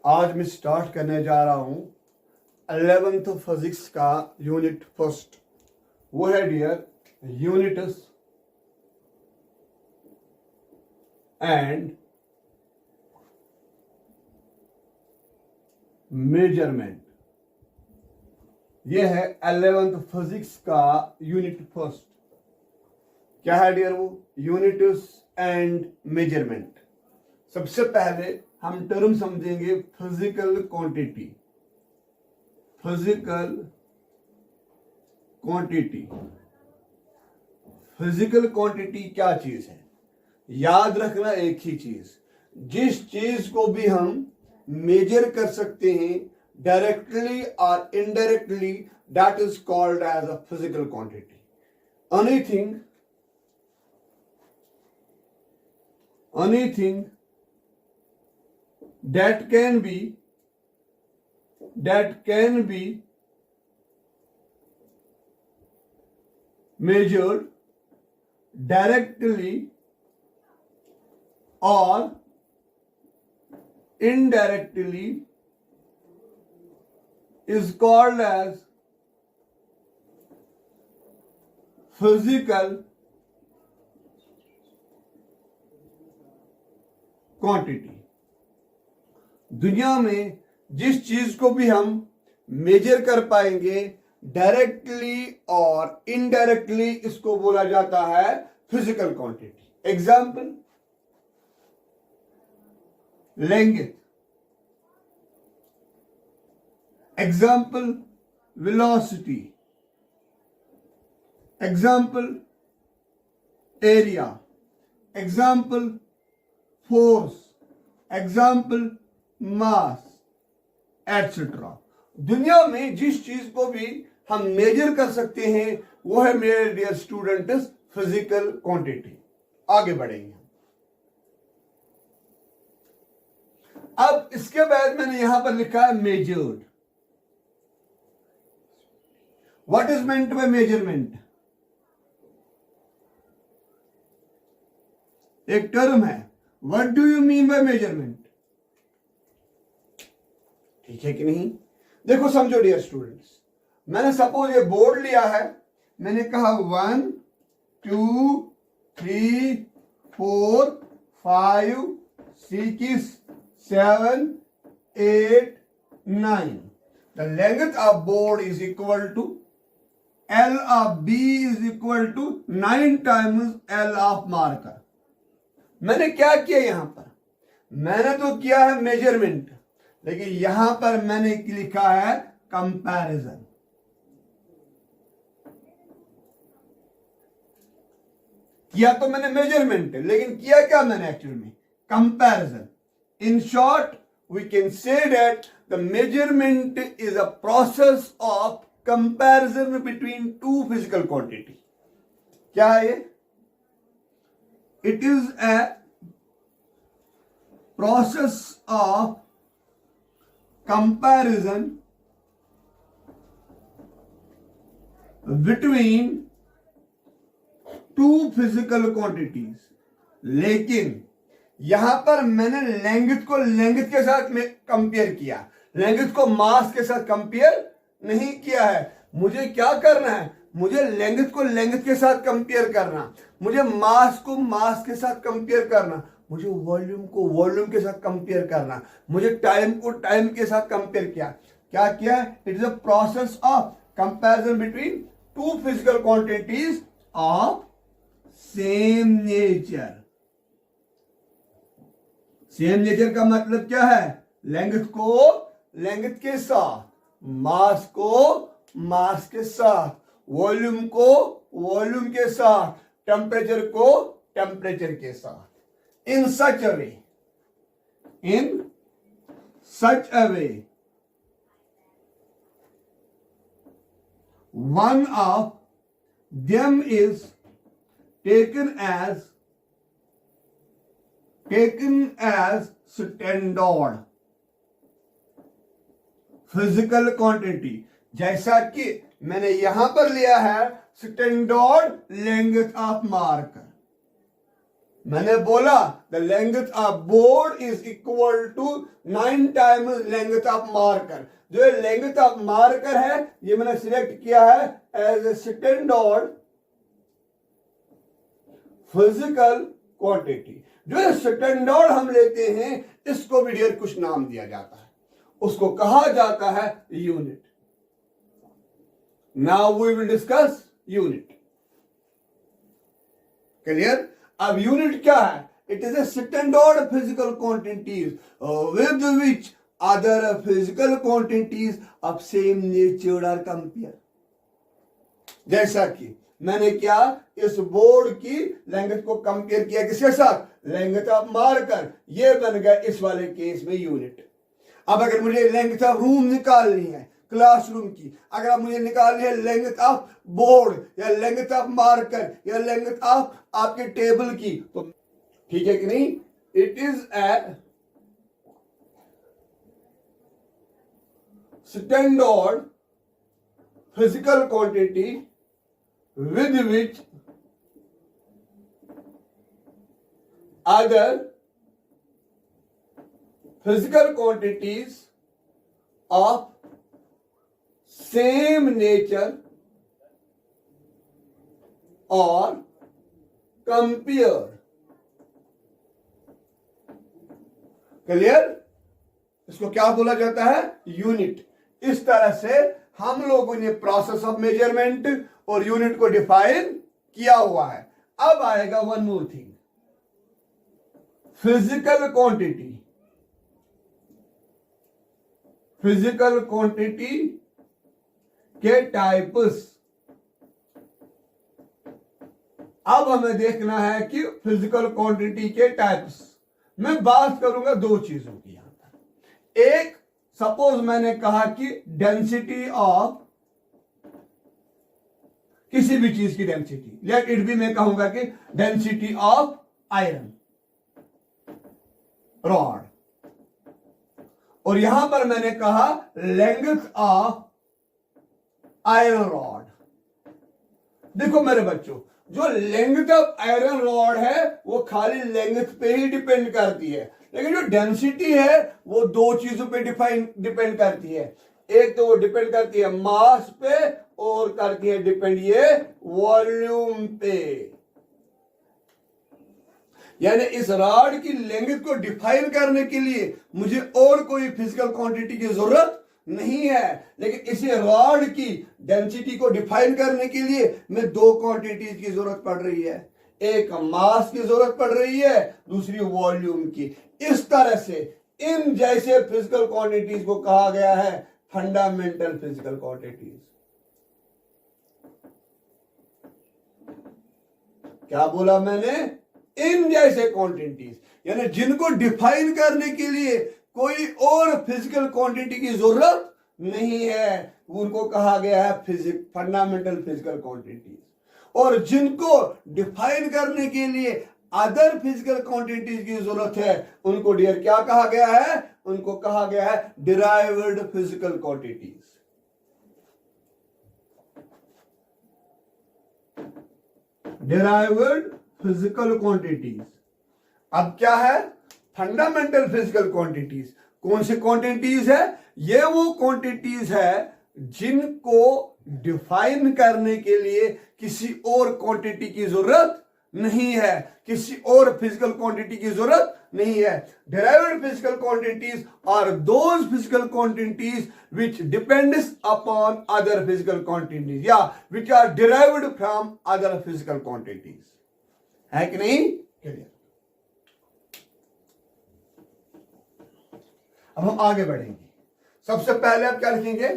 आज मैं स्टार्ट करने जा रहा हूं 11th फिजिक्स का यूनिट फर्स्ट। वो है डियर यूनिट्स एंड मेजरमेंट। ये है 11th फिजिक्स का यूनिट फर्स्ट। क्या है डियर? वो यूनिट्स एंड मेजरमेंट। सबसे पहले हम टर्म समझेंगे physical quantity. Physical quantity, physical quantity क्या चीज है? याद रखना एक ही चीज, जिस चीज को भी हम मेजर कर सकते हैं डायरेक्टली और indirectly, that is called as a physical quantity. anything that can be measured directly or indirectly is called as physical quantity. दुनिया में जिस चीज को भी हम मेजर कर पाएंगे डायरेक्टली और इनडायरेक्टली, इसको बोला जाता है physical quantity. Example, length, example velocity, example area, example force, example mass, etcetera. दुनिया में जिस चीज को भी हम मेजर कर सकते हैं वो है मेरे डियर स्टूडेंट्स फिजिकल क्वांटिटी। आगे बढ़ेंगे। अब इसके बाद मैंने यहां पर लिखा है measured. What is meant by measurement? एक टर्म है। What do you mean by measurement? ठीक है कि नहीं? देखो समझो डियर स्टूडेंट्स, मैंने सपोज ये बोर्ड लिया है, मैंने कहा 1 2 3 4 5 6 7 8 9। The length of board is equal to L of B is equal to 9 times L of marker। मैंने क्या किया? यहां पर मैंने तो किया है मेजरमेंट, लेकिन यहां पर मैंने लिखा है कंपैरिजन। किया तो मैंने मेजरमेंट, लेकिन किया क्या मैंने एक्चुअली में? Comparison. In short we can say that the measurement is a process of comparison between two physical quantity. क्या है ये? It is a process of comparison between two physical quantities। लेकिन यहां पर मैंने लेंथ को लेंथ के साथ में कंपेयर किया, लेंथ को मास के साथ कंपेयर नहीं किया है। मुझे क्या करना है? मुझे लेंथ को लेंथ के साथ कंपेयर करना, मुझे मास को मास के साथ कंपेयर करना, मुझे वॉल्यूम को वॉल्यूम के साथ कंपेयर करना, मुझे टाइम को टाइम के साथ कंपेयर किया। क्या किया? It is a process of comparison between two physical quantities of same nature. Same nature का मतलब क्या है? लेंथ को लेंथ के साथ, मास को मास के साथ, वॉल्यूम को वॉल्यूम के साथ, टेम्परेचर को टेम्परेचर के साथ। In such a way one of them is taken as standard physical quantity. जैसा कि मैंने यहां पर लिया है स्टैंडर्ड लेंथ ऑफ मार्कर। मैंने बोला the length of board is equal to 9 times length of marker. जो लेंथ ऑफ मार्कर है ये मैंने सिलेक्ट किया है as a standard physical quantity. जो स्टैंडर्ड हम लेते हैं इसको भी ढेर कुछ नाम दिया जाता है, उसको कहा जाता है unit. Now we will discuss unit. Clear? अब यूनिट क्या है? It is a standard physical quantities with which other physical quantities of same nature are compare. जैसा कि मैंने क्या इस बोर्ड की लेंथ को कंपेयर किया किसके साथ? Length of marker. ये बन गया इस वाले केस में यूनिट। अब अगर मुझे लेंथ ऑफ रूम निकालनी है क्लासरूम की, अगर आप मुझे निकालनी है लेंथ ऑफ बोर्ड या लेंथ ऑफ मार्कर या लेंथ ऑफ आपके टेबल की, तो ठीक है कि नहीं? It is a standard physical quantity with which other physical quantities of same nature or compare। Clear? इसको क्या बोला जाता है? यूनिट। इस तरह से हम लोगों ने प्रोसेस ऑफ मेजरमेंट और यूनिट को डिफाइन किया हुआ है। अब आएगा one more thing, physical quantity. Physical quantity के टाइप्स। अब हमें देखना है कि फिजिकल क्वांटिटी के टाइप्स। मैं बात करूंगा दो चीजों की यहां पर। एक, सपोज मैंने कहा कि डेंसिटी ऑफ किसी भी चीज की डेंसिटी, लेट इट बी, मैं कहूंगा कि डेंसिटी ऑफ आयरन रॉड, और यहां पर मैंने कहा लेंथ ऑफ आयरन रॉड। देखो मेरे बच्चों, जो लेंथ ऑफ आयरन रॉड है वो खाली लेंथ पे ही डिपेंड करती है, लेकिन जो डेंसिटी है वो दो चीजों पे डिपेंड करती है। एक तो वो डिपेंड करती है मास पे और करती है डिपेंड ये वॉल्यूम पे। यानी इस रॉड की लेंथ को डिफाइन करने के लिए मुझे और कोई फिजिकल क्वांटिटी की जरूरत नहीं है, लेकिन इसी रॉड की डेंसिटी को डिफाइन करने के लिए मैं दो क्वांटिटीज की जरूरत पड़ रही है। एक मास की जरूरत पड़ रही है, दूसरी वॉल्यूम की। इस तरह से इन जैसे फिजिकल क्वांटिटीज को कहा गया है फंडामेंटल फिजिकल क्वांटिटीज। क्या बोला मैंने? इन जैसे क्वांटिटीज, यानी जिनको डिफाइन करने के लिए कोई और फिजिकल क्वांटिटी की जरूरत नहीं है, उनको कहा गया है फंडामेंटल फिजिकल क्वांटिटीज। और जिनको डिफाइन करने के लिए अदर फिजिकल क्वांटिटीज की जरूरत है, उनको डियर क्या कहा गया है? उनको कहा गया है derived physical quantities. Derived physical quantities. अब क्या है? Fundamental physical quantities. कौन सी क्वांटिटीज है? ये वो क्वांटिटीज है जिनको डिफाइन करने के लिए किसी और क्वांटिटी की जरूरत नहीं है, किसी और फिजिकल क्वांटिटी की जरूरत नहीं है। Derived physical quantities are those physical quantities which depends upon other physical quantities या which are derived from other physical quantities। है कि नहीं? क्लियर? अब हम आगे बढ़ेंगे। सबसे पहले आप क्या लिखेंगे?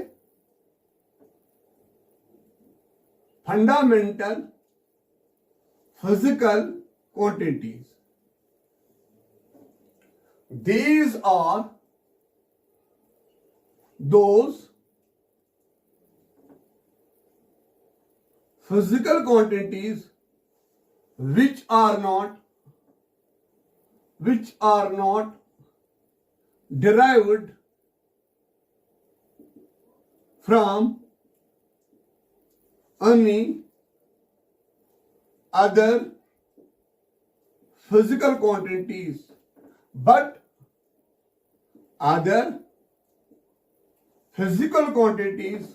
Fundamental physical quantities. These are those physical quantities which are not derived from any other physical quantities, but other physical quantities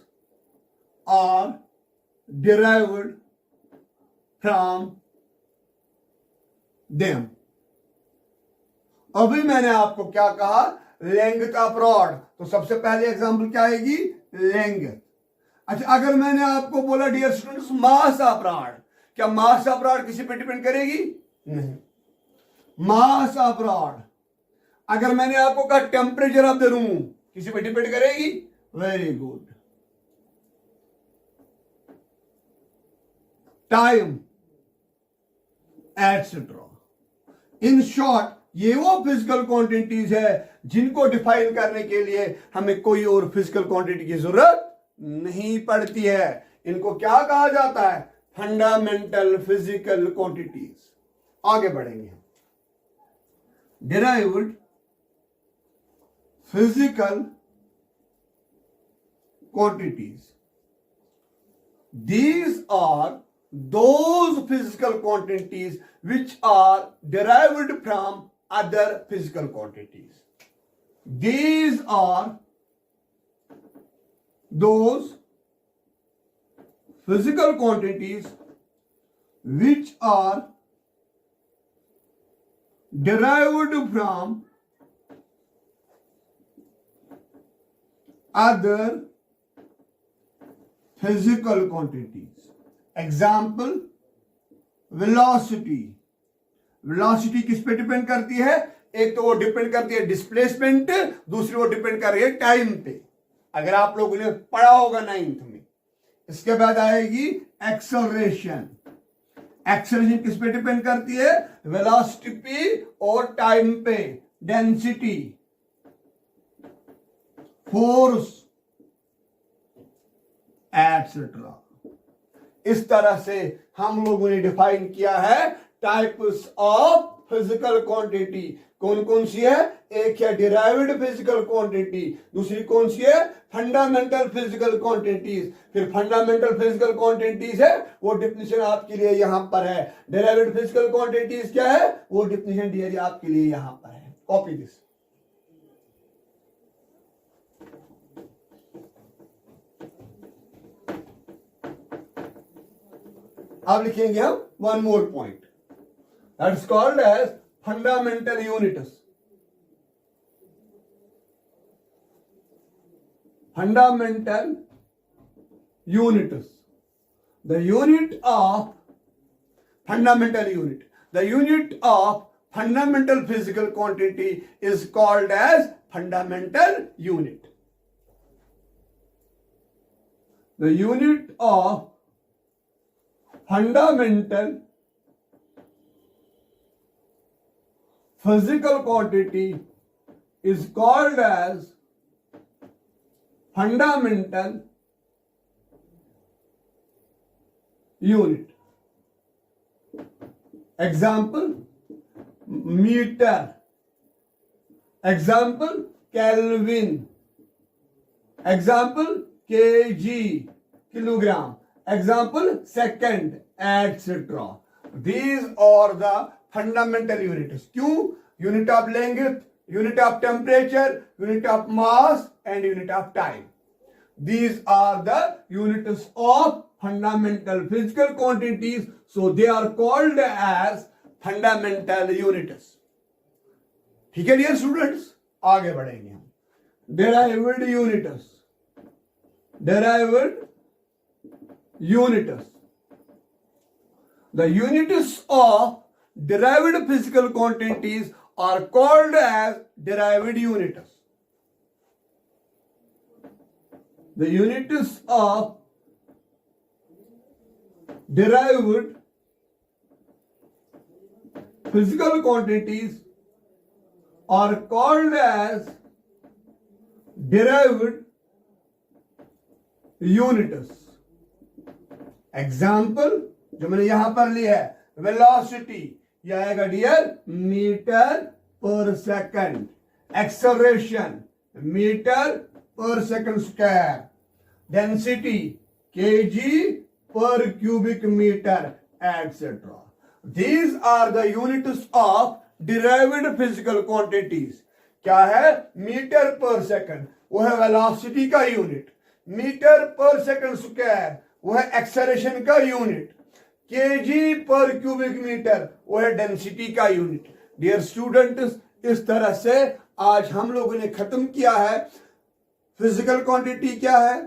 are derived from them. अभी मैंने आपको क्या कहा, लेंथ ऑफ रॉड, तो सबसे पहले एग्जांपल क्या आएगी, लेंथ। अच्छा, अगर मैंने आपको बोला dear students mass of rod, क्या मास ऑफ रॉड किसी पे डिपेंड करेगी, नहीं। मास ऑफ रॉड, अगर मैंने आपको कहा टेम्परेचर ऑफ द रूम, किसी पे डिपेंड करेगी, very good. Time etcetera. In short ये वो फिजिकल क्वांटिटीज है जिनको डिफाइन करने के लिए हमें कोई और फिजिकल क्वांटिटी की जरूरत नहीं पड़ती है। इनको क्या कहा जाता है, फंडामेंटल फिजिकल क्वांटिटीज। आगे बढ़ेंगे, derived physical quantities, these are those physical quantities which are derived from other physical quantities. These are those physical quantities which are derived from other physical quantities. Example, velocity. Velocity किस पे depend करती है, एक तो वो depend करती है displacement, दूसरी वो डिपेंड कर रही है टाइम पे। अगर आप लोगों ने पढ़ा होगा 9th में। इसके बाद आएगी एक्सेलरेशन। एक्सेलरेशन किस पे डिपेंड करती है, वेलोसिटी पे और टाइम पे। Density, force etcetera. इस तरह से हम लोगों ने डिफाइन किया है टाइप्स ऑफ फिजिकल क्वांटिटी। कौन कौन सी है, एक है डिराइव्ड फिजिकल क्वांटिटी, दूसरी कौन सी है, फंडामेंटल फिजिकल क्वांटिटीज। फिर फंडामेंटल फिजिकल क्वांटिटीज है, वो डिफिनेशन आपके लिए यहां पर है। डिराइव्ड फिजिकल क्वांटिटीज क्या है, वो डिफिनेशन डियर आपके लिए यहां पर है। Copy this. अब लिखेंगे हम one more point, that is called as fundamental units. Fundamental units, the unit of fundamental unit, the unit of fundamental physical quantity is called as fundamental unit. The unit of fundamental physical quantity is called as fundamental unit. Example, meter. Example, Kelvin. Example, kg, kilogram. Example, second, etc. These are the fundamental units. क्यों? Unit of length, unit of temperature, unit of mass, and unit of time. These are the units of fundamental physical quantities. So they are called as fundamental units. ठीक है dear students, आगे बढ़ेंगे हम। Derived units. Derived units. The units of derived physical quantities are called as derived units. The units of derived physical quantities are called as derived units. Example जो मैंने यहां पर लिया है, वेलोसिटी, यह आएगा डियर मीटर पर सेकंड। एक्सेलरेशन, मीटर पर सेकंड स्क्वायर। डेंसिटी, केजी पर cubic metre, etcetera. These are the units of derived physical quantities. क्या है? मीटर पर सेकंड वो है वेलोसिटी का यूनिट, मीटर पर सेकंड स्क्वायर वो है एक्सेलरेशन का यूनिट, केजी पर क्यूबिक मीटर वो है डेंसिटी का यूनिट। डियर स्टूडेंट्स, इस तरह से आज हम लोगों ने खत्म किया है फिजिकल क्वांटिटी क्या है,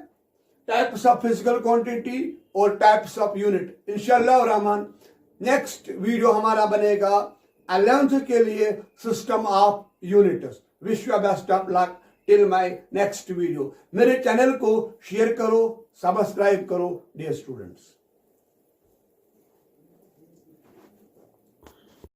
टाइप्स ऑफ फिजिकल क्वांटिटी और टाइप्स ऑफ यूनिट। इंशाल्लाह रहमान नेक्स्ट वीडियो हमारा बनेगा 11th के लिए system of units. Wish you best of luck till my next video. मेरे चैनल को शेयर करो, सब्सक्राइब करो डियर स्टूडेंट्स।